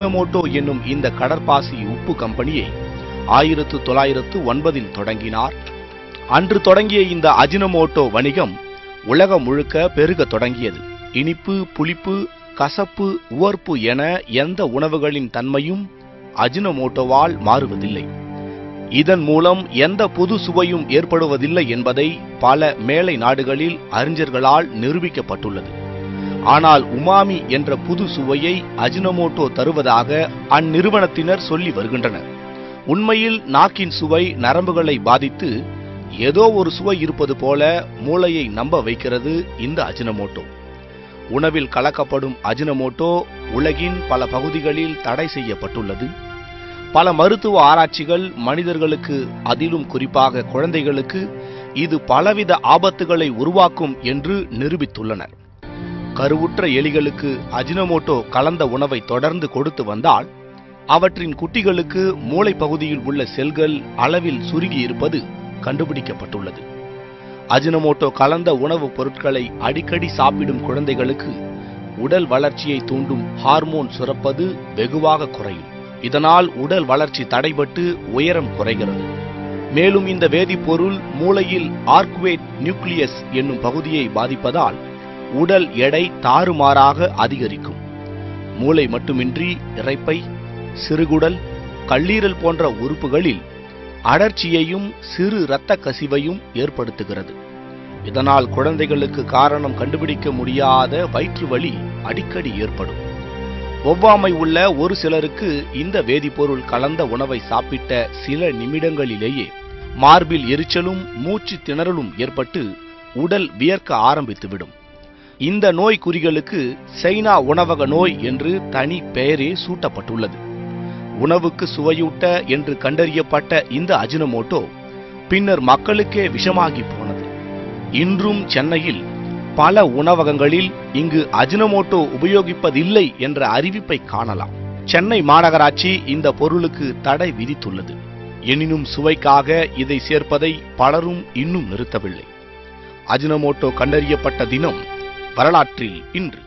Ajinomoto என்னும் இந்த கடற்பாசி உப்பு கம்பெனியை 1909 தொடங்கினார். அன்று தொடங்கிய இந்த அஜினோமோட்டோ வணிகம் உலகம் முழுக்க பெருக தொடங்கியது. இனிப்பு, புளிப்பு, கசப்பு, உவர்ப்பு என எந்த உணவுகளின் தன்மையும் அஜினோமோட்டோவால் மாறுவதில்லை. இதன் மூலம் எந்த புது சுவையும் ஏற்படுவதில்லை என்பதை பல மேலை நாடுகளில் அறிஞர்களால் நிரூபிக்கப்பட்டுள்ளது. ஆனால் உமாமி என்ற புது சுவையை அஜினோமோட்டோ தருவதாக அந்நிறுவனத்தினர் சொல்லி வருகின்றனர். உண்மையில் நாக்கின் சுவை நரம்புகளை பாதித்து ஏதோ ஒரு சுவை இருப்பது போல மூளையை நம்ப வைக்கிறது இந்த அஜினோமோட்டோ. உணவில் கலக்கப்படும் அஜினோமோட்டோ உலகின் பல பகுதிகளில் தடை செய்யப்பட்டுள்ளது. பல மருத்துவ ஆராய்ச்சிகள் மனிதர்களுக்கு, அதிலும் குறிப்பாக குழந்தைகளுக்கு இது பலவித ஆபத்துகளை உருவாக்கும் என்று நிரூபித்துள்ளனர். கருவுற்ற எலிகளுக்கு அஜினோமோட்டோ கலந்த உணவை தொடர்ந்து கொடுத்து வந்தால் அவற்றின் குட்டிகளுக்கு மூளை பகுதியில் உள்ள செல்கள் அளவில் சுருங்கி இருப்பது கண்டுபிடிக்கப்பட்டுள்ளது. அஜினோமோட்டோ கலந்த உணவுப் பொருட்களை அடிக்கடி சாப்பிடும் குழந்தைகளுக்கு உடல் வளர்ச்சியை தூண்டும் ஹார்மோன் சுரப்பது வெகுவாக குறையும். இதனால் உடல் வளர்ச்சி தடைபட்டு உயரம் குறைகிறது. மேலும் இந்த வேதிப்பொருள் மூளையில் ஆர்குவேட் நியூக்ளியஸ் என்னும் பகுதியை பாதிப்பதால் உடல் எடை தாறுமாறாக அதிகரிக்கும். மூளை மட்டுமின்றி இரைப்பை, சிறுகுடல், கல்லீரல் போன்ற உறுப்புகளில் அழற்சியையும் சிறு இரத்த கசிவையும் ஏற்படுத்துகிறது. இதனால் குழந்தைகளுக்கு காரணம் கண்டுபிடிக்க முடியாத வயிற்று வலி அடிக்கடி ஏற்படும். ஒவ்வாமை உள்ள ஒரு சிலருக்கு இந்த வேதிப்பொருள் கலந்த உணவை சாப்பிட்ட சில நிமிடங்களிலேயே மார்பில் எரிச்சலும் மூச்சு திணறலும் ஏற்பட்டு உடல் வியர்க்க ஆரம்பித்துவிடும். இந்த நோய் குறிகளுக்கு சைனா உணவக நோய் என்று தனி பெயரே சூட்டப்பட்டுள்ளது. உணவுக்கு சுவையூட்ட என்று கண்டறியப்பட்ட இந்த அஜினோமோட்டோ பின்னர் மக்களுக்கே விஷமாகி போனது. இன்றும் சென்னையில் பல உணவகங்களில் இங்கு அஜினோமோட்டோ உபயோகிப்பதில்லை என்ற அறிவிப்பை காணலாம். சென்னை மாநகராட்சி இந்த பொருளுக்கு தடை விதித்துள்ளது. எனினும் சுவைக்காக இதை சேர்ப்பதை பலரும் இன்னும் நிறுத்தவில்லை. அஜினோமோட்டோ கண்டறியப்பட்ட தினம் வரலாற்றில் இன்று.